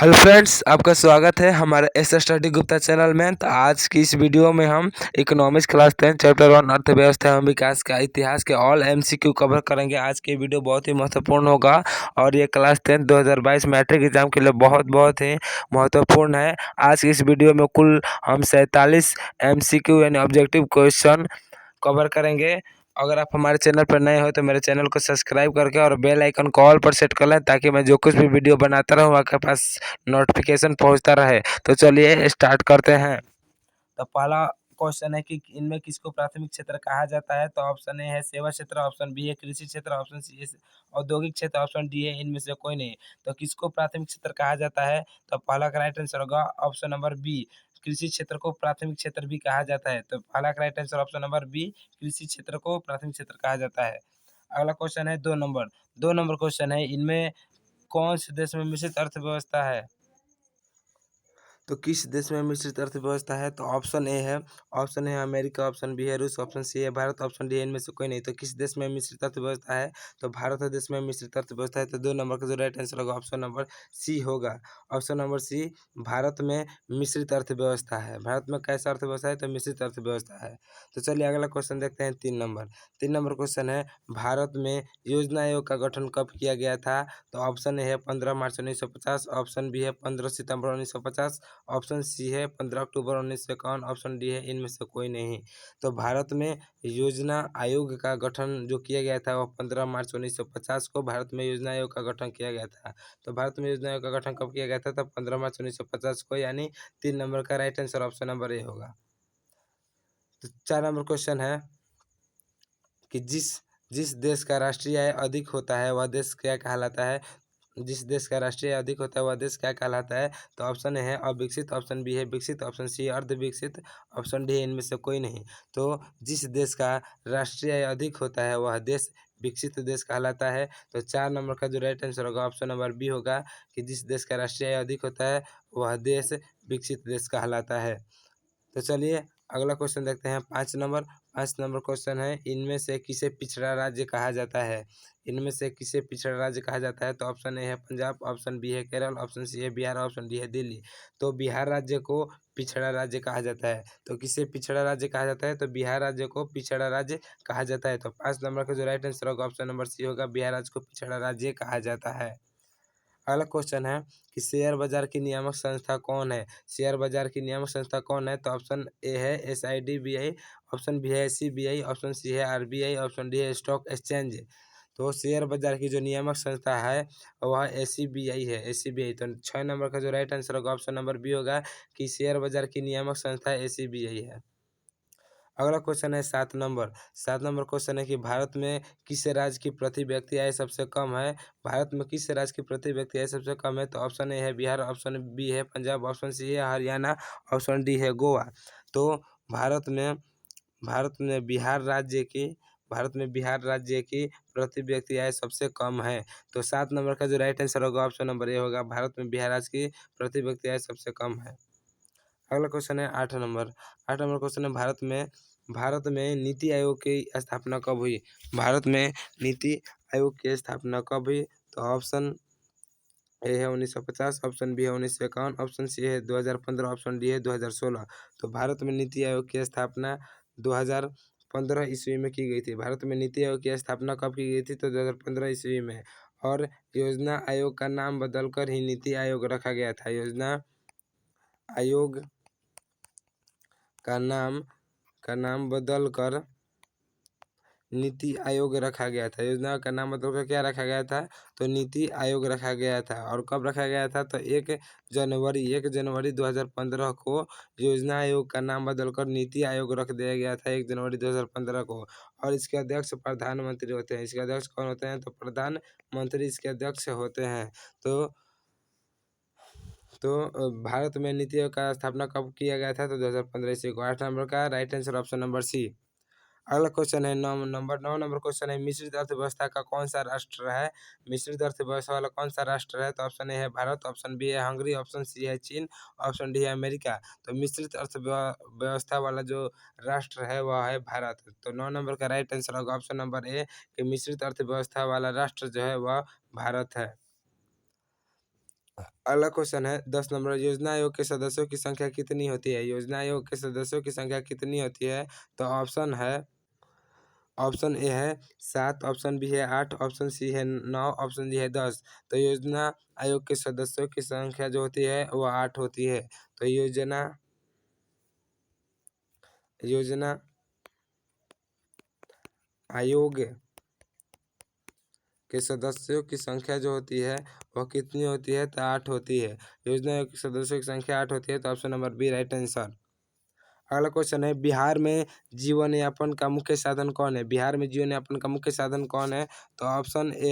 Hello friends, आपका स्वागत है हमारे एस स्टडी गुप्ता चैनल में। तो आज की इस वीडियो में हम इकोनॉमिक्स क्लास 10 चैप्टर 1 अर्थव्यवस्था एवं विकास का इतिहास के ऑल एमसीक्यू कवर करेंगे। आज की वीडियो बहुत ही महत्वपूर्ण होगा और ये क्लास 10 2022 मैट्रिक एग्जाम के लिए बहुत ही महत्वपूर्ण है। आज की इस वीडियो में कुल हम 47 एमसीक्यू यानी ऑब्जेक्टिव क्वेश्चन कवर करेंगे। अगर आप हमारे चैनल पर नए हो तो मेरे चैनल को सब्सक्राइब करके और बेल आइकन को ऑल पर सेट कर लें, ताकि मैं जो कुछ भी वीडियो बनाता रहूँ आपके पास नोटिफिकेशन पहुंचता रहे। तो चलिए स्टार्ट करते हैं। तो पहला क्वेश्चन है कि इनमें किसको प्राथमिक क्षेत्र कहा जाता है। तो ऑप्शन ए है सेवा क्षेत्र, ऑप्शन बी है कृषि क्षेत्र, ऑप्शन सी है औद्योगिक क्षेत्र, ऑप्शन डी है इनमें से कोई नहीं। तो किसको प्राथमिक क्षेत्र कहा जाता है। तो पहला का राइट आंसर होगा ऑप्शन नंबर बी, कृषि क्षेत्र को प्राथमिक क्षेत्र भी कहा जाता है। तो पहला का right answer option number B, कृषि क्षेत्र को प्राथमिक क्षेत्र कहा जाता है। अगला क्वेश्चन है 2 नंबर क्वेश्चन है, इनमें कौन से देश में मिश्रित अर्थव्यवस्था है। तो किस देश में मिश्रित अर्थव्यवस्था है। तो ऑप्शन है अमेरिका, ऑप्शन बी है रूस, ऑप्शन सी है भारत, ऑप्शन डी है इनमें से कोई नहीं। तो किस देश में मिश्रित अर्थव्यवस्था है। तो भारत देश में मिश्रित अर्थव्यवस्था है। तो 2 नंबर का जो राइट आंसर होगा ऑप्शन नंबर सी होगा। ऑप्शन नंबर सी, भारत में मिश्रित अर्थव्यवस्था है। भारत में कैसा अर्थव्यवस्था है। तो मिश्रित अर्थव्यवस्था है। तो चलिए अगला क्वेश्चन देखते हैं 3 नंबर क्वेश्चन है, भारत में योजना आयोग का गठन कब किया गया था। तो ऑप्शन ए है 15 मार्च 1950, ऑप्शन बी है 15 सितंबर 1950, ऑप्शन सी है 15 अक्टूबर 1951, ऑप्शन डी है इनमें से कोई नहीं। तो भारत में योजना आयोग का गठन जो किया गया था वो 15 मार्च 1950 को भारत में योजना आयोग का गठन किया गया था। तो भारत में योजना आयोग का गठन कब किया गया था। तब 15 मार्च 1950 को, यानी 3 नंबर का right answer option number A होगा। तो 4 नंबर क्वेश्चन है कि जिस जिस देश का राष्ट्रीय आय अधिक होता है वह देश क्या कहलाता है। जिस देश का राष्ट्रीय आय अधिक होता है वह देश क्या कहलाता है। तो ऑप्शन ए है अविकसित, ऑप्शन बी है विकसित, ऑप्शन सी है अर्धविकसित, ऑप्शन डी है इनमें से कोई नहीं। तो जिस देश का राष्ट्रीय आय अधिक होता है वह देश विकसित देश कहलाता है। तो 4 नंबर का जो राइट आंसर होगा ऑप्शन नंबर बी होगा, कि जिस देश का राष्ट्रीय आय अधिक होता है वह देश विकसित देश कहलाता है। तो चलिए अगला क्वेश्चन देखते हैं 5 नंबर क्वेश्चन है, इनमें से किसे पिछड़ा राज्य कहा जाता है। इनमें से किसे पिछड़ा राज्य कहा जाता है। तो ऑप्शन ए है पंजाब, ऑप्शन बी है केरल, ऑप्शन सी है बिहार, ऑप्शन डी है दिल्ली। तो बिहार राज्य को पिछड़ा राज्य कहा जाता है। तो किसे पिछड़ा राज्य कहा जाता है। तो बिहार राज्य को पिछड़ा राज्य कहा जाता है। तो 5 नंबर का जो राइट आंसर होगा ऑप्शन नंबर सी होगा, बिहार राज्य को पिछड़ा राज्य कहा जाता है। अगला क्वेश्चन है कि शेयर बाजार की नियामक संस्था कौन है। शेयर बाजार की नियामक संस्था कौन है। तो ऑप्शन ए है SIDBI, ऑप्शन बी है SCBI, ऑप्शन सी है RBI, ऑप्शन डी है स्टॉक एक्सचेंज। तो शेयर बाजार की जो नियामक संस्था है वह SCBI है, SCBI। तो 6 नंबर का जो राइट आंसर होगा ऑप्शन नंबर बी होगा, कि शेयर बाजार की नियामक संस्था SCBI है। अगला क्वेश्चन है 7 नंबर क्वेश्चन है कि भारत में किस राज्य की प्रति व्यक्ति आय सबसे कम है। भारत में किस राज्य की प्रति व्यक्ति आय सबसे कम है। तो ऑप्शन ए है बिहार, ऑप्शन बी है पंजाब, ऑप्शन सी है हरियाणा, ऑप्शन डी है गोवा। तो भारत में भारत में बिहार राज्य की भारत में बिहार राज्य की प्रति व्यक्ति आय सबसे कम है। तो 7 नंबर का जो राइट आंसर होगा ऑप्शन नंबर ए होगा, भारत में बिहार राज्य की प्रति व्यक्ति आय सबसे कम है। अगला क्वेश्चन है 8 नंबर क्वेश्चन है, भारत में नीति आयोग की स्थापना कब हुई। भारत में नीति आयोग की स्थापना कब हुई। तो ऑप्शन ए है 1950, ऑप्शन बी है 1951, ऑप्शन सी है 2015, ऑप्शन डी है 2016। तो भारत में नीति आयोग की स्थापना 2015 ईस्वी में की गई थी। भारत में नीति आयोग की स्थापना कब की गई थी। तो 2015 ईस्वी में। और योजना आयोग का नाम बदलकर ही नीति आयोग रखा गया था। योजना आयोग का नाम बदलकर नीति आयोग रखा गया था। योजना का नाम बदलकर क्या रखा गया था। तो नीति आयोग रखा गया था। और कब रखा गया था। तो 1 जनवरी 2015 को योजना आयोग का नाम बदलकर नीति आयोग रख दिया गया था, 1 जनवरी 2015 को। और इसके अध्यक्ष प्रधानमंत्री होते हैं। इसके अध्यक्ष कौन होते हैं। तो प्रधानमंत्री इसके अध्यक्ष होते हैं। भारत में नीति आयोग का स्थापना कब किया गया था। तो 2015 ईस्वी को। 8 नंबर का right answer option number C. अगला क्वेश्चन है 9 नंबर क्वेश्चन है, मिश्रित अर्थव्यवस्था का कौन सा राष्ट्र है। मिश्रित अर्थव्यवस्था वाला कौन सा राष्ट्र है। तो ऑप्शन ए है भारत, ऑप्शन बी है हंगरी, ऑप्शन सी है चीन, ऑप्शन डी है अमेरिका। तो मिश्रित अर्थव्यवस्था वाला जो राष्ट्र है वह है भारत। तो 9 नंबर का राइट आंसर होगा ऑप्शन नंबर ए, कि मिश्रित अर्थव्यवस्था वाला राष्ट्र जो है वह भारत है। अगला क्वेश्चन है 10 नंबर, योजना आयोग के सदस्यों की संख्या कितनी होती है? योजना आयोग के सदस्यों की संख्या कितनी होती है? तो ऑप्शन ए है 7, ऑप्शन बी है 8, ऑप्शन सी है 9, ऑप्शन डी है 10। तो योजना आयोग के सदस्यों की संख्या जो होती है वो 8 होती है। तो योजना आयोग के सदस्यों की संख्या जो होती है वह कितनी होती है? तो 8 होती है। योजना आयोग के सदस्यों की संख्या 8 होती है। तो option number B right answer. अगला क्वेश्चन है, बिहार में जीवन यापन का मुख्य साधन कौन है? बिहार में जीवन यापन का मुख्य साधन कौन है? तो ऑप्शन ए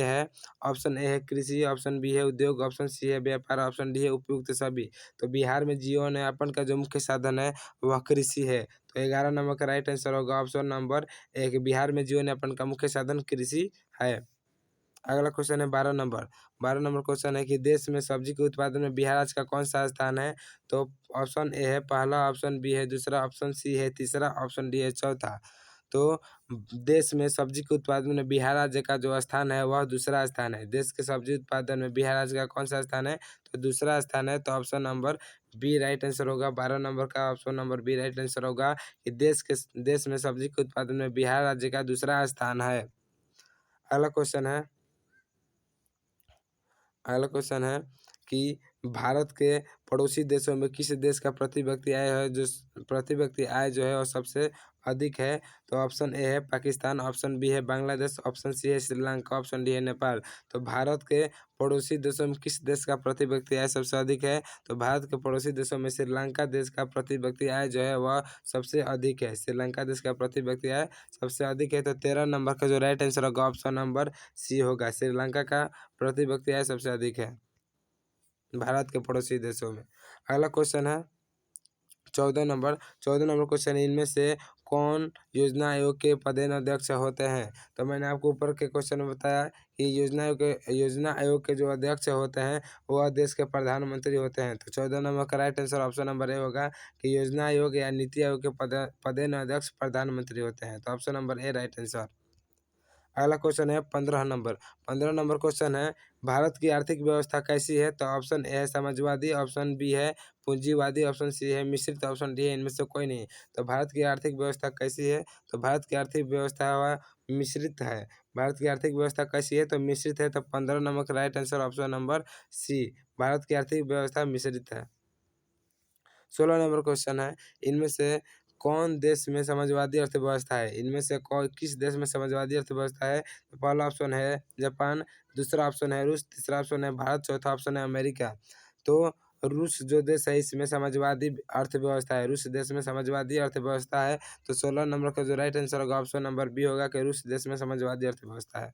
है कृषि, ऑप्शन बी है उद्योग, ऑप्शन सी है व्यापार, ऑप्शन डी है उपयुक्त सभी। तो बिहार में जीवन यापन का जो मुख्य साधन है वह कृषि है। तो 11 नंबर का राइट आंसर होगा ऑप्शन नंबर ए, बिहार में जीवन यापन का मुख्य साधन कृषि है। अगला क्वेश्चन है 12 नंबर। 12 नंबर क्वेश्चन है कि देश में सब्जी के उत्पादन में बिहार राज्य का कौन सा स्थान है? तो ऑप्शन ए है पहला, ऑप्शन बी है दूसरा, ऑप्शन सी है तीसरा, ऑप्शन डी है चौथा। तो देश में सब्जी के उत्पादन में बिहार राज्य का जो स्थान है वह दूसरा स्थान है। देश के सब्जी उत्पादन में बिहार राज्य का कौन सा स्थान है? तो दूसरा स्थान है। तो option number B right answer होगा। 12 नंबर का option number B right answer होगा कि देश में सब्जी के उत्पादन में बिहार राज्य का दूसरा स्थान है। अगला क्वेश्चन है अगला क्वेश्चन है कि भारत के पड़ोसी देशों में किस देश का प्रति व्यक्ति आय जो है वो सबसे अधिक है? तो ऑप्शन ए है पाकिस्तान, ऑप्शन बी है बांग्लादेश, ऑप्शन सी है श्रीलंका, ऑप्शन डी है नेपाल। तो भारत के पड़ोसी देशों में किस देश का प्रति व्यक्ति आय सबसे अधिक है? तो भारत के पड़ोसी देशों में श्रीलंका देश का प्रति व्यक्ति आय जो है वह सबसे अधिक है। श्रीलंका देश का प्रति व्यक्ति आय सबसे अधिक है। तो 13 नंबर का जो राइट आंसर होगा ऑप्शन नंबर सी होगा। श्रीलंका का प्रति व्यक्ति आय सबसे अधिक है भारत के पड़ोसी देशों में। अगला क्वेश्चन है 14 नंबर। 14 नंबर क्वेश्चन, इनमें से कौन योजना आयोग के पदेन अध्यक्ष होते हैं? तो मैंने आपको ऊपर के क्वेश्चन में बताया कि योजना आयोग के जो अध्यक्ष होते हैं वह देश के प्रधानमंत्री होते हैं। तो 14 नंबर का right answer option number A होगा कि योजना आयोग या नीति आयोग के पदेन अध्यक्ष प्रधानमंत्री होते हैं। तो option number A right answer. अगला क्वेश्चन है 15 नंबर। 15 नंबर क्वेश्चन है, भारत की आर्थिक व्यवस्था कैसी है? तो ऑप्शन ए है समाजवादी, ऑप्शन बी है पूंजीवादी, ऑप्शन सी है मिश्रित, ऑप्शन डी है इनमें से कोई नहीं। तो भारत की आर्थिक व्यवस्था कैसी है? तो भारत की आर्थिक व्यवस्था वह मिश्रित है। भारत की आर्थिक व्यवस्था कैसी है? तो मिश्रित है। तो 15 नंबर का right answer option number C, Bharat की आर्थिक व्यवस्था मिश्रित है। 16 नंबर क्वेश्चन है, इनमें से कौन देश में समाजवादी अर्थव्यवस्था है? इनमें से कौन किस देश में समाजवादी अर्थव्यवस्था है? तो पहला ऑप्शन है जापान, दूसरा ऑप्शन है रूस, तीसरा ऑप्शन है भारत, चौथा ऑप्शन है अमेरिका। तो रूस जो देश है इसमें समाजवादी अर्थव्यवस्था है। रूस देश में समाजवादी अर्थव्यवस्था है। तो 16 नंबर का जो राइट आंसर होगा ऑप्शन नंबर बी होगा कि रूस देश में समाजवादी अर्थव्यवस्था है।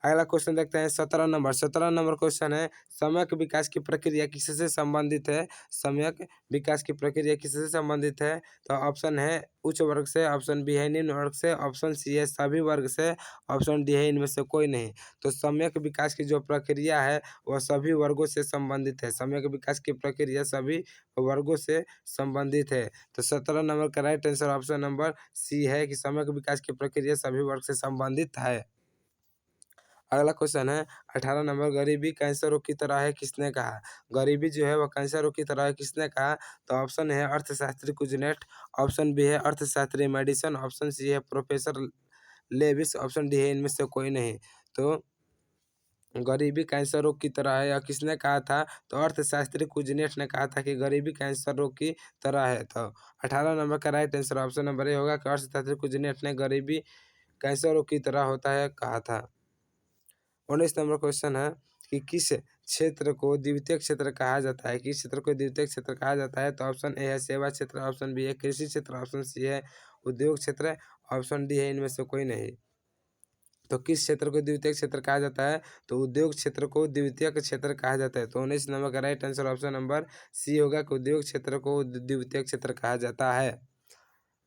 अगला क्वेश्चन देखते हैं 17 नंबर। 17 नंबर क्वेश्चन है, सम्यक विकास की प्रक्रिया किससे संबंधित है? सम्यक विकास की प्रक्रिया किससे संबंधित है? तो ऑप्शन है उच्च वर्ग से, ऑप्शन बी है निम्न वर्ग से, ऑप्शन सी है सभी वर्ग से, ऑप्शन डी है इनमें से कोई नहीं। तो सम्यक विकास की जो प्रक्रिया है वह सभी वर्गों से संबंधित है। सम्यक विकास की प्रक्रिया सभी वर्गों से संबंधित है। तो 17 नंबर का right answer option number C है कि सम्यक विकास की प्रक्रिया सभी वर्ग से संबंधित है। अगला क्वेश्चन है 18 नंबर, गरीबी कैंसर रोग की तरह है किसने कहा? गरीबी जो है वह कैंसर रोग की तरह है किसने कहा? तो ऑप्शन है अर्थशास्त्री कुजनेट, ऑप्शन बी है अर्थशास्त्री मेडिसन, ऑप्शन सी है प्रोफेसर लेविस, ऑप्शन डी है इनमें से कोई नहीं। तो गरीबी कैंसर रोग की तरह है, या किसने कहा था? तो अर्थशास्त्री कुजनेट ने कहा था कि गरीबी कैंसर रोग की तरह है। तो 18 नंबर का right answer option number A होगा कि अर्थशास्त्री कुजनेट ने गरीबी कैंसर रोग की तरह होता है कहा था। 19 नंबर क्वेश्चन है कि किस क्षेत्र को द्वितीय क्षेत्र कहा जाता है? किस क्षेत्र को द्वितीय क्षेत्र कहा जाता है? तो ऑप्शन ए है सेवा क्षेत्र, ऑप्शन बी है कृषि क्षेत्र, ऑप्शन सी है उद्योग क्षेत्र, ऑप्शन डी है इनमें से कोई नहीं। तो किस क्षेत्र को द्वितीय क्षेत्र कहा जाता है? तो उद्योग क्षेत्र को द्वितीय क्षेत्र कहा जाता है। तो 19 नंबर का right answer option number C होगा कि उद्योग क्षेत्र को द्वितीय क्षेत्र कहा जाता है।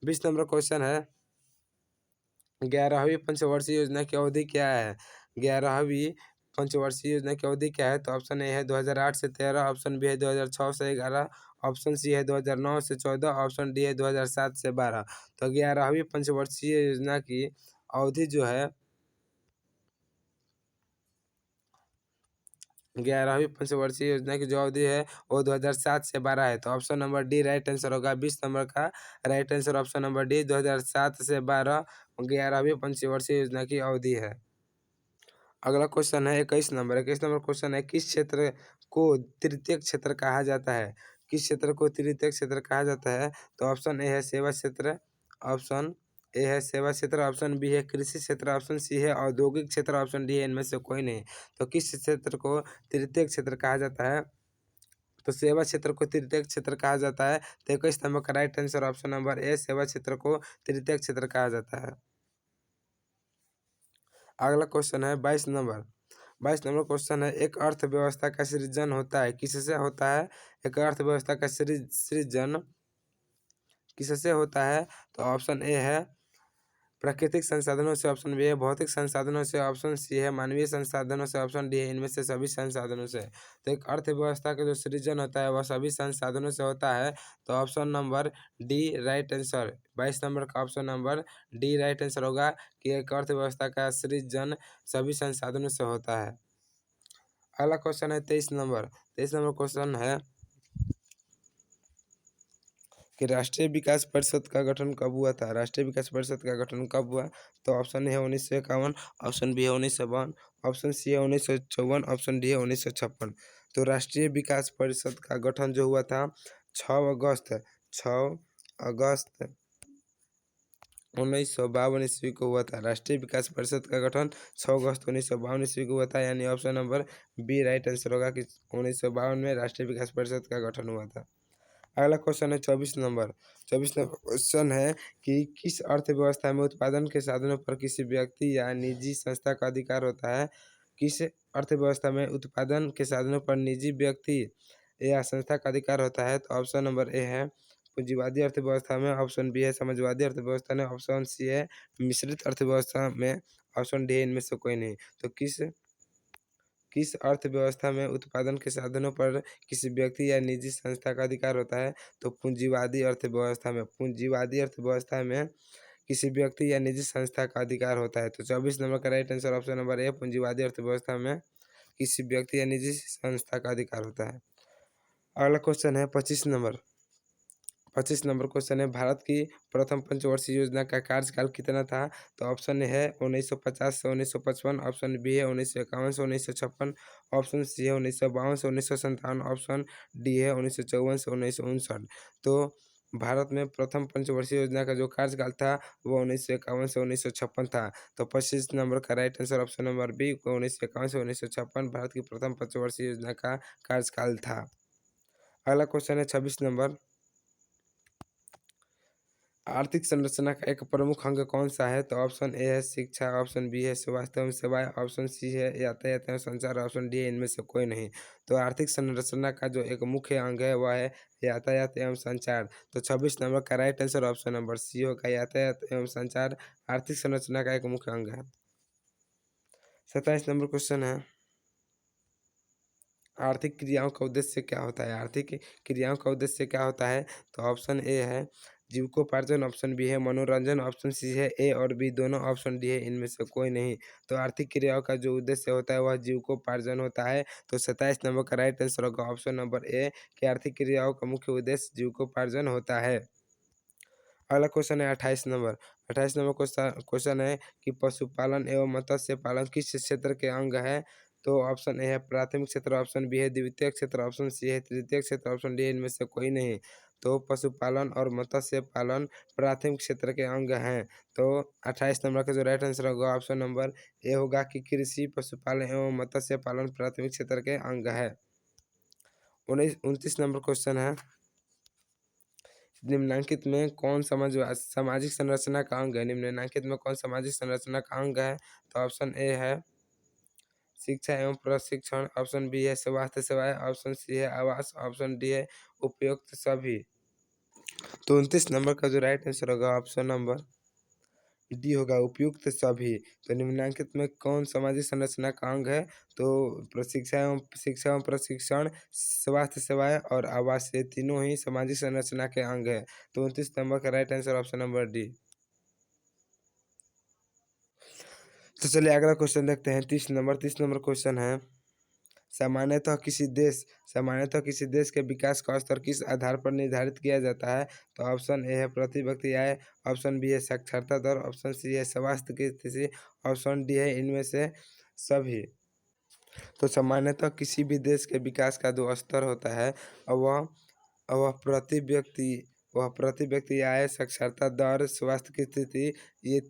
20 नंबर क्वेश्चन है, 11वीं पंचवर्षीय योजना की अवधि क्या है? 11वीं पंचवर्षीय योजना की अवधि क्या है? तो ऑप्शन ए है 2008 से 13, ऑप्शन बी है 2006 से 11, ऑप्शन सी है 2009 से 14, ऑप्शन डी है 2007 से 12। तो 11वीं पंचवर्षीय योजना की अवधि जो है 11वीं पंचवर्षीय योजना की जो अवधि है वो 2007 से 12 है। तो option number D right answer होगा। 20 नंबर का right answer option number D 2007 से 12 11वीं पंचवर्षीय योजना की अवधि है। अगला क्वेश्चन है 21 नंबर। 21 नंबर क्वेश्चन है, किस क्षेत्र को तृतीय क्षेत्र कहा जाता है? किस क्षेत्र को तृतीय क्षेत्र कहा जाता है? तो ऑप्शन ए है सेवा क्षेत्र, ऑप्शन ए है सेवा क्षेत्र, ऑप्शन बी है कृषि क्षेत्र, ऑप्शन सी है औद्योगिक क्षेत्र, ऑप्शन डी है इनमें से कोई नहीं। तो किस क्षेत्र को तृतीय क्षेत्र कहा जाता है? तो सेवा क्षेत्र को तृतीय क्षेत्र कहा जाता है। तो 21 नंबर का right answer option number A सेवा क्षेत्र को तृतीय क्षेत्र कहा जाता है। अगला क्वेश्चन है 22 नंबर। 22 नंबर क्वेश्चन है, एक अर्थव्यवस्था का सृजन होता है किससे होता है? एक अर्थव्यवस्था का सृजन किससे होता है? तो ऑप्शन ए है प्राकृतिक संसाधनों से, ऑप्शन बी है भौतिक संसाधनों से, ऑप्शन सी है मानवीय संसाधनों से, ऑप्शन डी है इनमें से सभी संसाधनों से। तो एक अर्थव्यवस्था का जो सृजन होता है वह सभी संसाधनों से होता है। तो option number D right answer. 22 number का option number D right answer होगा कि एक अर्थव्यवस्था का सृजन सभी संसाधनों से होता है। अगला क्वेश्चन है 23 नंबर। 23 नंबर क्वेश्चन है कि राष्ट्रीय विकास परिषद का गठन कब हुआ था? राष्ट्रीय विकास परिषद का गठन कब हुआ? तो ऑप्शन है 1951, ऑप्शन बी है 1952, ऑप्शन सी है 1954, ऑप्शन डी है 1956। तो राष्ट्रीय विकास परिषद का गठन जो हुआ था 6 अगस्त 1952 को हुआ था। राष्ट्रीय विकास परिषद का गठन 6 अगस्त 1952 को हुआ था, यानी option number B right answer होगा कि 1952 में राष्ट्रीय विकास परिषद का गठन हुआ था। अगला क्वेश्चन है 24 नंबर। 24 नंबर क्वेश्चन है कि किस अर्थव्यवस्था में उत्पादन के साधनों पर किसी व्यक्ति या निजी संस्था का अधिकार होता है? किस अर्थव्यवस्था में उत्पादन के साधनों पर निजी व्यक्ति या संस्था का अधिकार होता है? तो ऑप्शन नंबर ए है पूंजीवादी अर्थव्यवस्था में, ऑप्शन बी है समाजवादी अर्थव्यवस्था में, ऑप्शन सी है मिश्रित अर्थव्यवस्था में, ऑप्शन डी इनमें से कोई नहीं। तो किस अर्थव्यवस्था में उत्पादन के साधनों पर किसी व्यक्ति या निजी संस्था का अधिकार होता है? तो पूंजीवादी अर्थव्यवस्था में। पूंजीवादी अर्थव्यवस्था में किसी व्यक्ति या निजी संस्था का अधिकार होता है। तो 24 नंबर का right answer option number A पूंजीवादी अर्थव्यवस्था में किसी व्यक्ति या निजी संस्था का अधिकार होता है। अगला क्वेश्चन है 25 नंबर। 25 नंबर क्वेश्चन है, भारत की प्रथम पंचवर्षीय योजना का कार्यकाल कितना था? तो ऑप्शन है 1950 से 1955, ऑप्शन बी है 1951 से 1956, ऑप्शन सी है 1952 से 1957, ऑप्शन डी है 1954 से 1959। तो भारत में प्रथम पंचवर्षीय योजना का जो कार्यकाल था वो 1951 से 1956 था। तो 25 नंबर का right answer option number B 1951 से 1956 भारत की प्रथम पंचवर्षीय योजना का कार्यकाल था। अगला क्वेश्चन है 26 नंबर। आर्थिक संरचना का एक प्रमुख अंग कौन सा है? तो ऑप्शन ए है शिक्षा, ऑप्शन बी है स्वास्थ्य एवं सेवाएं, ऑप्शन सी है यातायात एवं संचार, ऑप्शन डी है इनमें से कोई नहीं। तो आर्थिक संरचना का जो एक मुख्य अंग है वह है यातायात एवं संचार। तो 26 नंबर का right answer option number C होगा, यातायात एवं संचार आर्थिक संरचना का एक मुख्य अंग है। 27 नंबर क्वेश्चन है, आर्थिक क्रियाओं का उद्देश्य क्या होता है? आर्थिक क्रियाओं का उद्देश्य क्या होता है? तो ऑप्शन ए है जीविकोपार्जन, ऑप्शन बी है मनोरंजन, ऑप्शन सी है ए और बी दोनों, ऑप्शन डी है इनमें से कोई नहीं। तो आर्थिक क्रियाओं का जो उद्देश्य होता है वह जीविकोपार्जन होता है। तो 27 नंबर का राइट आंसर होगा ऑप्शन नंबर ए कि आर्थिक क्रियाओं का मुख्य उद्देश्य जीविकोपार्जन होता है। अगला क्वेश्चन है 28 नंबर। 28 नंबर क्वेश्चन है कि पशुपालन एवं मत्स्य पालन किस क्षेत्र के अंग है? तो ऑप्शन ए है प्राथमिक क्षेत्र, ऑप्शन बी है द्वितीय क्षेत्र, ऑप्शन सी है तृतीय क्षेत्र, ऑप्शन डी इनमें से कोई नहीं। तो पशुपालन और मत्स्य पालन प्राथमिक क्षेत्र के अंग हैं। तो 28 नंबर का जो राइट आंसर होगा ऑप्शन नंबर ए होगा कि कृषि, पशुपालन एवं मत्स्य पालन प्राथमिक क्षेत्र के अंग है। 29 नंबर क्वेश्चन है, निम्नलिखित में कौन सामाजिक संरचना का अंग है? निम्नलिखित में कौन सामाजिक संरचना का अंग है? तो ऑप्शन ए है शिक्षा एवं प्रशिक्षण, ऑप्शन बी है स्वास्थ्य सेवाएं, ऑप्शन सी है आवास, ऑप्शन डी है उपयुक्त सभी। तो 29 नंबर का जो राइट आंसर होगा ऑप्शन नंबर डी होगा उपयुक्त सभी। तो निम्नलिखित में कौन सामाजिक संरचना का अंग है? तो शिक्षा एवं प्रशिक्षण, स्वास्थ्य सेवाएं और आवास, ये तीनों ही सामाजिक संरचना के अंग है। तो 29 नंबर का right answer option number D. तो चलिए अगला क्वेश्चन देखते हैं 30 नंबर। 30 नंबर क्वेश्चन है, सामान्यतः किसी देश के विकास का स्तर किस आधार पर निर्धारित किया जाता है? तो ऑप्शन ए है प्रति व्यक्ति आय, ऑप्शन बी है साक्षरता दर, ऑप्शन सी है स्वास्थ्य की स्थिति, ऑप्शन डी है इनमें से सभी। तो सामान्यतः किसी भी देश के विकास का जो स्तर होता है वह वह प्रति व्यक्ति आय, साक्षरता दर, स्वास्थ्य की स्थिति, ये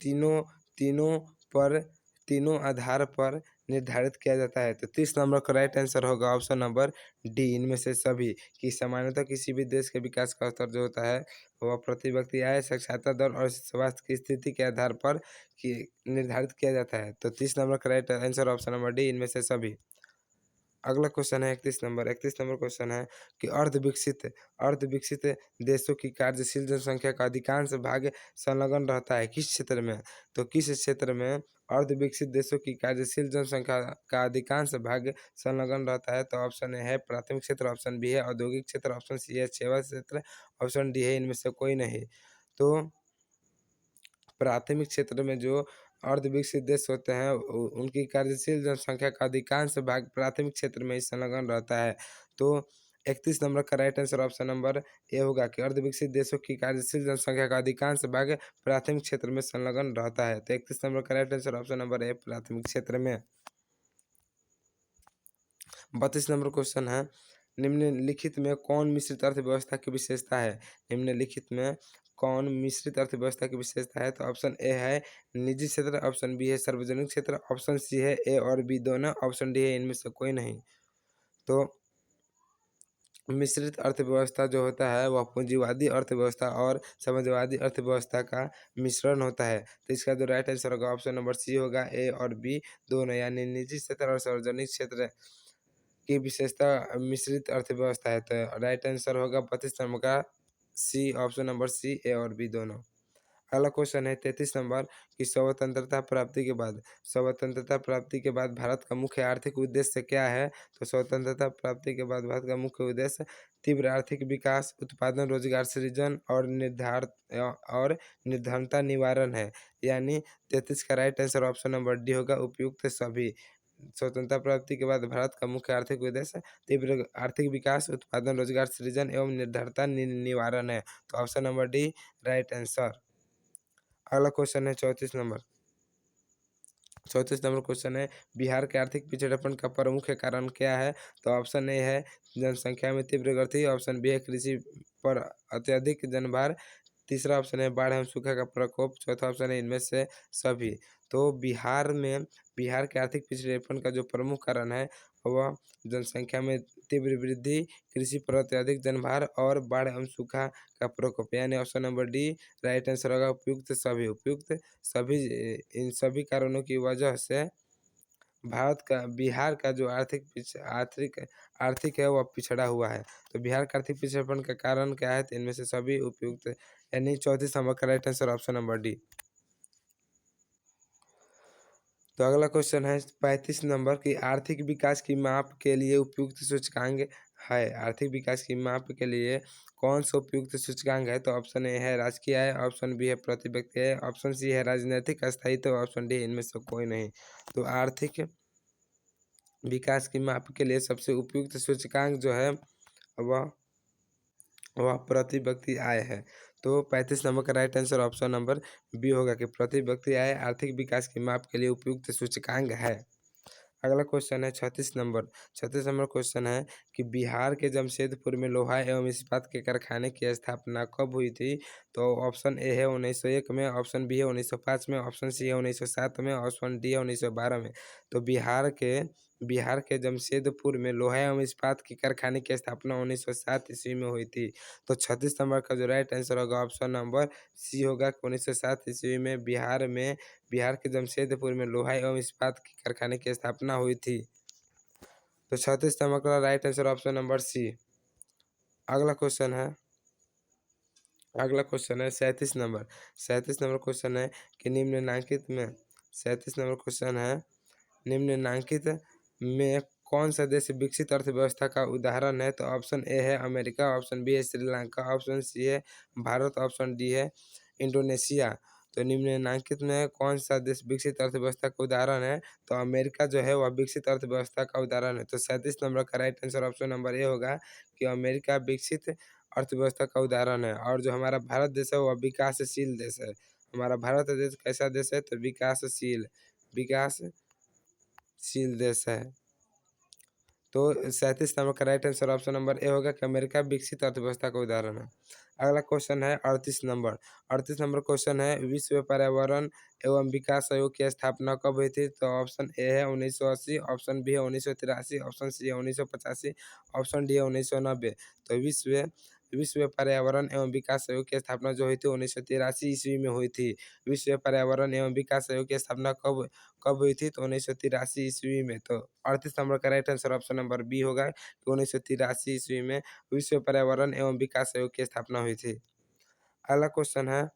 तीनों आधार पर निर्धारित किया जाता है। तो 30 नंबर का राइट आंसर होगा ऑप्शन नंबर डी, इनमें से सभी। कि सामान्यतः किसी भी देश के विकास का स्तर जो होता है वह प्रति व्यक्ति आय, साक्षरता दर और स्वास्थ्य की स्थिति के आधार पर निर्धारित किया जाता है। तो 30 नंबर का right answer option number D, इनमें से सभी। अगला क्वेश्चन है 31 नंबर क्वेश्चन है कि अर्धविकसित देशों की कार्यशील जनसंख्या का अधिकांश भाग संलग्न रहता है किस क्षेत्र में? तो किस क्षेत्र में अर्धविकसित देशों की कार्यशील जनसंख्या का अधिकांश भाग संलग्न रहता है? तो ऑप्शन ए है प्राथमिक क्षेत्र, ऑप्शन बी है औद्योगिक क्षेत्र, ऑप्शन सी है सेवा क्षेत्र, ऑप्शन डी है इनमें से कोई नहीं। तो प्राथमिक क्षेत्र में जो अर्धविकसित देश होते हैं उनकी कार्यशील जनसंख्या का अधिकांश भाग प्राथमिक क्षेत्र में ही संलग्न रहता है। तो 31 नंबर का right answer option number A होगा कि अर्धविकसित देशों की कार्यशील जनसंख्या का अधिकांश भाग प्राथमिक क्षेत्र में संलग्न रहता है। तो 31 नंबर का right answer option number A, प्राथमिक क्षेत्र में। 32 नंबर क्वेश्चन है निम्नलिखित में कौन मिश्रित अर्थव्यवस्था की विशेषता है? निम्नलिखित में कौन मिश्रित अर्थव्यवस्था की विशेषता है? तो ऑप्शन ए है निजी क्षेत्र, ऑप्शन बी है सार्वजनिक क्षेत्र, ऑप्शन सी है ए और बी दोनों, ऑप्शन डी है इनमें से कोई नहीं। तो मिश्रित अर्थव्यवस्था जो होता है वह पूंजीवादी अर्थव्यवस्था और समाजवादी अर्थव्यवस्था का मिश्रण होता है। तो इसका जो राइट आंसर होगा ऑप्शन नंबर सी होगा, ए और बी दोनों, यानी निजी क्षेत्र और सार्वजनिक क्षेत्र की विशेषता मिश्रित अर्थव्यवस्था है। तो राइट आंसर होगा 32 नंबर का सी, ऑप्शन नंबर सी, ए और बी दोनों। अगला क्वेश्चन है 33 नंबर की स्वतंत्रता प्राप्ति के बाद भारत का मुख्य आर्थिक उद्देश्य क्या है? तो स्वतंत्रता प्राप्ति के बाद भारत का मुख्य उद्देश्य तीव्र आर्थिक विकास, उत्पादन, रोजगार सृजन और निर्धनता निवारण है। यानी 33 का right answer option number D होगा, उपयुक्त सभी। स्वतंत्रता प्राप्ति के बाद भारत का मुख्य आर्थिक उद्देश्य तीव्र आर्थिक विकास, उत्पादन, रोजगार सृजन एवं निर्धनता निवारण है। तो option number D right answer. अगला क्वेश्चन है 34 नंबर क्वेश्चन है बिहार के आर्थिक पिछड़ेपन का प्रमुख कारण क्या है? तो ऑप्शन ए है जनसंख्या में तीव्र वृद्धि, ऑप्शन बी है कृषि पर अत्यधिक जनभार, तीसरा ऑप्शन है बाढ़ एवं सूखा का प्रकोप, चौथा ऑप्शन है इनमें से सभी। तो बिहार के आर्थिक पिछड़ेपन का जो प्रमुख कारण है वह जनसंख्या में तीव्र वृद्धि, कृषि पर अत्यधिक जनभार और बाढ़ एवं सूखा का प्रकोप, यानी option number D right answer होगा, उपयुक्त सभी। इन सभी कारणों की वजह से बिहार का जो आर्थिक है वह पिछड़ा हुआ है। तो बिहार का आर्थिक पिछड़ेपन का कारण क्या है? तो इनमें से सभी उपयुक्त, यानी 34 नंबर का right answer option number D. तो अगला क्वेश्चन है 35 नंबर की आर्थिक विकास की माप के लिए उपयुक्त सूचकांक है। आर्थिक विकास की माप के लिए कौन सा उपयुक्त सूचकांक है? तो ऑप्शन ए है राजकीय आय, ऑप्शन बी है प्रति व्यक्ति आय, ऑप्शन सी है राजनीतिक स्थायित्व, ऑप्शन डी इनमें से कोई नहीं। तो आर्थिक विकास की माप के लिए सबसे उपयुक्त सूचकांक जो है वह प्रति व्यक्ति आय है। तो 35 नंबर का right answer option number B होगा कि प्रति व्यक्ति आय आर्थिक विकास की माप के लिए उपयुक्त सूचकांक है। अगला क्वेश्चन है 36 नंबर क्वेश्चन है कि बिहार के जमशेदपुर में लोहा एवं इस्पात के कारखाने की स्थापना कब हुई थी? तो ऑप्शन ए है 1901 में, ऑप्शन बी है 1905 में, ऑप्शन सी है 1907 में, ऑप्शन डी है 1912 में। तो बिहार के जमशेदपुर में लोहा एवं इस्पात के कारखाने की स्थापना 1907 ईस्वी में हुई थी। तो 36 नंबर का जो राइट आंसर होगा ऑप्शन नंबर सी होगा, 1907 ईस्वी में बिहार के जमशेदपुर में लोहा एवं इस्पात के कारखाने की स्थापना हुई थी। तो 36 नंबर का right answer option number C. अगला क्वेश्चन है 37 नंबर क्वेश्चन है कि निम्नलिखित में कौन सा देश विकसित अर्थव्यवस्था का उदाहरण है? तो ऑप्शन ए है अमेरिका, ऑप्शन बी है श्रीलंका, ऑप्शन सी है भारत, ऑप्शन डी है इंडोनेशिया। तो निम्नलिखित में कौन सा देश विकसित अर्थव्यवस्था का उदाहरण है? तो अमेरिका जो है वह विकसित अर्थव्यवस्था का उदाहरण है। तो 37 नंबर का right answer option number A होगा कि अमेरिका विकसित अर्थव्यवस्था का उदाहरण है। और जो हमारा भारत देश है वह विकासशील देश है। हमारा भारत देश कैसा देश है? तो विकासशील देश है। तो 37 नंबर का right answer option number A होगा कि अमेरिका विकसित अर्थव्यवस्था का उदाहरण है। अगला क्वेश्चन है 38 नंबर क्वेश्चन है, विश्व पर्यावरण एवं विकास आयोग की स्थापना कब हुई थी? तो ऑप्शन ए है 1980, ऑप्शन बी है 1983, ऑप्शन सी है 1985, ऑप्शन डी है 1990। तो विश्व पर्यावरण एवं विकास आयोग की स्थापना जो हुई थी 1983 ईस्वी में हुई थी। विश्व पर्यावरण एवं विकास आयोग की स्थापना कब कब हुई थी? तो 1983 ईस्वी में। तो 38 नंबर का right answer option number B होगा कि 1983 ईस्वी में विश्व पर्यावरण एवं विकास आयोग की स्थापना हुई थी। अगला क्वेश्चन है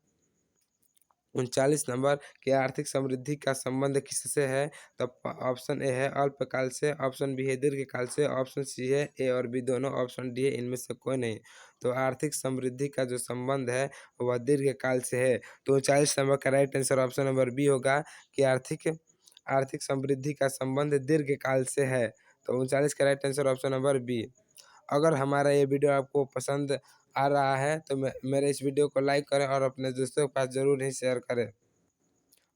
39 नंबर कि आर्थिक समृद्धि का संबंध किससे है? तो ऑप्शन ए है अल्पकाल से, ऑप्शन बी है दीर्घकाल से, ऑप्शन सी है ए और बी दोनों, ऑप्शन डी है इनमें से कोई नहीं। तो आर्थिक समृद्धि का जो संबंध है वह दीर्घकाल से है। तो 39 नंबर का right answer option number B होगा कि आर्थिक समृद्धि का संबंध दीर्घकाल से है। तो 39 का right answer option number B. अगर हमारा ये वीडियो आपको पसंद आ रहा है तो मेरे इस वीडियो को लाइक करें और अपने दोस्तों के पास ज़रूर ही शेयर करें।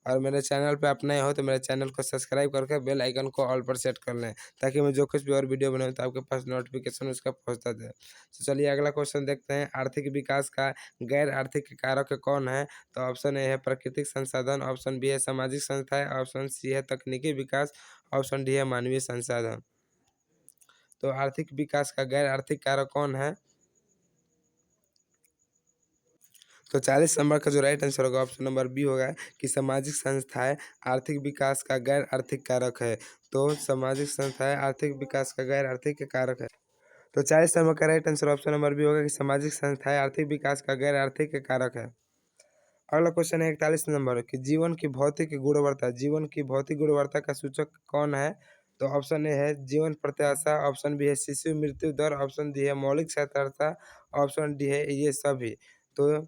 और मेरे चैनल पे आप नए हो तो मेरे चैनल को सब्सक्राइब करके बेल आइकन को ऑल पर सेट कर लें, ताकि मैं जो कुछ भी और वीडियो बनाऊँ तो आपके पास नोटिफिकेशन उसका पहुंचता जाए। तो चलिए अगला क्वेश्चन देखते हैं, आर्थिक विकास का गैर आर्थिक कारक कौन है? तो ऑप्शन ए है प्राकृतिक संसाधन, ऑप्शन बी है सामाजिक संस्थाएं, ऑप्शन सी है तकनीकी विकास, ऑप्शन डी है मानवीय संसाधन। तो आर्थिक विकास का गैर आर्थिक कारक कौन है? तो 40 नंबर का जो राइट आंसर होगा ऑप्शन नंबर बी होगा कि सामाजिक संस्थाएं आर्थिक विकास का गैर आर्थिक कारक है। तो सामाजिक संस्थाएं आर्थिक विकास का गैर आर्थिक कारक है। तो 40 नंबर का right answer option number B होगा कि सामाजिक संस्थाएं आर्थिक विकास का गैर आर्थिक कारक है। अगला क्वेश्चन है 41 नंबर कि जीवन की भौतिक गुणवत्ता का सूचक कौन है? तो ऑप्शन ए है जीवन प्रत्याशा, ऑप्शन बी है शिशु मृत्यु दर, ऑप्शन डी है मौलिक साक्षरता, ऑप्शन डी है ये सभी। तो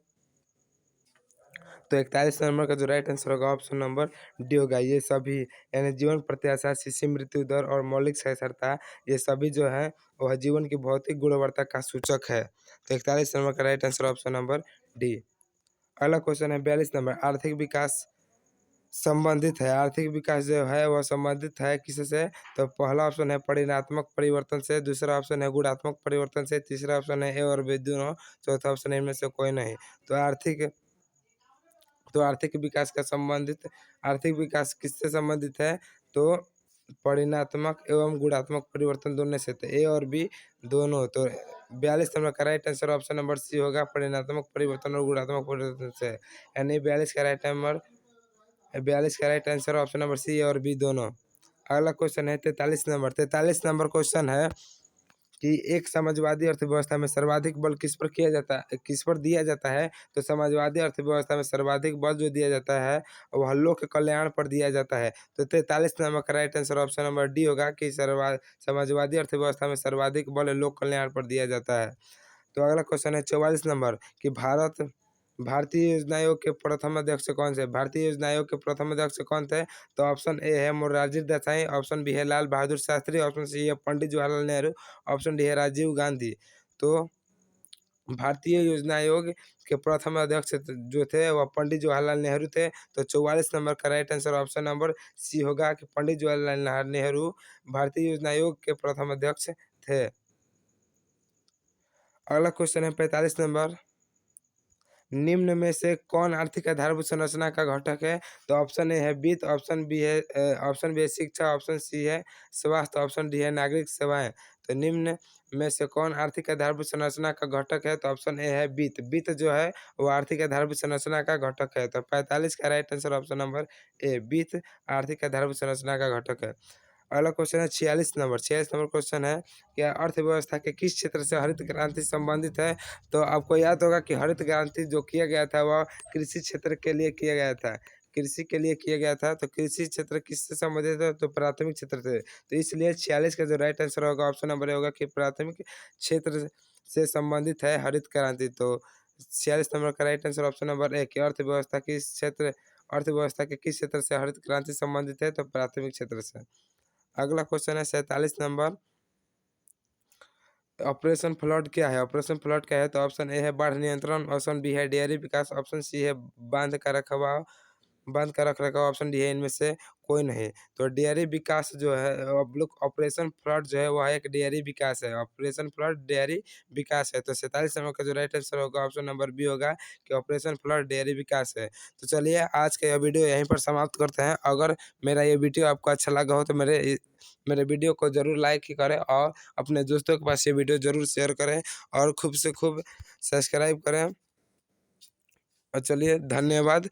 41 नंबर का जो राइट आंसर होगा ऑप्शन नंबर डी होगा ये सभी, यानी जीवन प्रत्याशा, शिशु मृत्यु दर और मौलिक साक्षरता ये सभी जो है वह जीवन की भौतिक गुणवत्ता का सूचक है। तो 41 नंबर का right answer option number D. अगला क्वेश्चन है 42 नंबर, आर्थिक विकास संबंधित है, आर्थिक विकास जो है वह संबंधित है किससे? तो पहला ऑप्शन है परिणात्मक परिवर्तन से, दूसरा ऑप्शन है गुणात्मक परिवर्तन से, तीसरा ऑप्शन है ए और बी दोनों, चौथा ऑप्शन है इनमें से कोई नहीं। तो आर्थिक विकास का संबंधित आर्थिक विकास किससे संबंधित है? तो परिणात्मक एवं गुणात्मक परिवर्तन दोनों से, तो ए और बी दोनों। तो 42 नंबर का right answer option number C होगा परिणात्मक परिवर्तन और गुणात्मक परिवर्तन से, यानी 42 का right answer option number C और बी दोनों। अगला क्वेश्चन है 43 नंबर क्वेश्चन है कि एक समाजवादी अर्थव्यवस्था में सर्वाधिक बल किस पर दिया जाता है? तो समाजवादी अर्थव्यवस्था में सर्वाधिक बल जो दिया जाता है वह लोक कल्याण पर दिया जाता है। तो 43 नंबर का right answer option number D होगा कि समाजवादी अर्थव्यवस्था में सर्वाधिक बल लोक कल्याण पर दिया जाता है। तो अगला क्वेश्चन है 44 नंबर कि भारतीय योजना आयोग के प्रथम अध्यक्ष कौन थे? भारतीय योजना आयोग के प्रथम अध्यक्ष कौन थे? तो ऑप्शन ए है मोरारजी देसाई, ऑप्शन बी है लाल बहादुर शास्त्री, ऑप्शन सी है पंडित जवाहरलाल नेहरू, ऑप्शन डी है राजीव गांधी। तो भारतीय योजना आयोग के प्रथम अध्यक्ष जो थे वह पंडित जवाहरलाल नेहरू थे। तो 44 नंबर का right answer option number C होगा कि पंडित जवाहरलाल नेहरू भारतीय योजना आयोग के प्रथम अध्यक्ष थे। अगला क्वेश्चन है 45 नंबर, निम्न में से कौन आर्थिक आधारभूत संरचना का घटक है? तो ऑप्शन ए है वित्त, ऑप्शन बी है शिक्षा, ऑप्शन सी है स्वास्थ्य, ऑप्शन डी है नागरिक सेवाएं। तो निम्न में से कौन आर्थिक आधारभूत संरचना का घटक है? तो ऑप्शन ए है वित्त। वित्त जो है वो आर्थिक आधारभूत संरचना का घटक है। तो 45 का right answer option number A वित्त आर्थिक आधारभूत संरचना का घटक है। अगला क्वेश्चन है 46 नंबर क्वेश्चन है कि अर्थव्यवस्था के किस क्षेत्र से हरित क्रांति संबंधित है? तो आपको याद होगा कि हरित क्रांति जो किया गया था वह कृषि क्षेत्र के लिए किया गया था, कृषि के लिए किया गया था। तो कृषि क्षेत्र किससे संबंधित है? तो प्राथमिक क्षेत्र से। तो इसलिए 46 का जो राइट आंसर होगा ऑप्शन नंबर ए होगा कि प्राथमिक क्षेत्र से संबंधित है हरित क्रांति। तो 46 नंबर का right answer option number A कि अर्थव्यवस्था के किस क्षेत्र से हरित क्रांति संबंधित है, तो प्राथमिक क्षेत्र से। अगला क्वेश्चन है 47 नंबर, ऑपरेशन फ्लड क्या है? ऑपरेशन फ्लड क्या है? तो ऑप्शन ए है बाढ़ नियंत्रण, ऑप्शन बी है डेयरी विकास, ऑप्शन सी है बांध का रख रखाव, ऑप्शन डी है इनमें से कोई नहीं। तो डेयरी विकास जो है, अब लोग ऑपरेशन फ्लड जो है वह एक डेयरी विकास है, ऑपरेशन फ्लड डेयरी विकास है। तो 47 नंबर का जो राइट आंसर होगा ऑप्शन नंबर बी होगा कि ऑपरेशन फ्लड डेयरी विकास है। तो चलिए आज का यह वीडियो यहीं पर समाप्त करते हैं। अगर मेरा ये वीडियो आपको अच्छा लगा हो तो मेरे वीडियो को ज़रूर लाइक करें और अपने दोस्तों के पास ये वीडियो ज़रूर शेयर करें और खूब से खूब सब्सक्राइब करें। और चलिए धन्यवाद।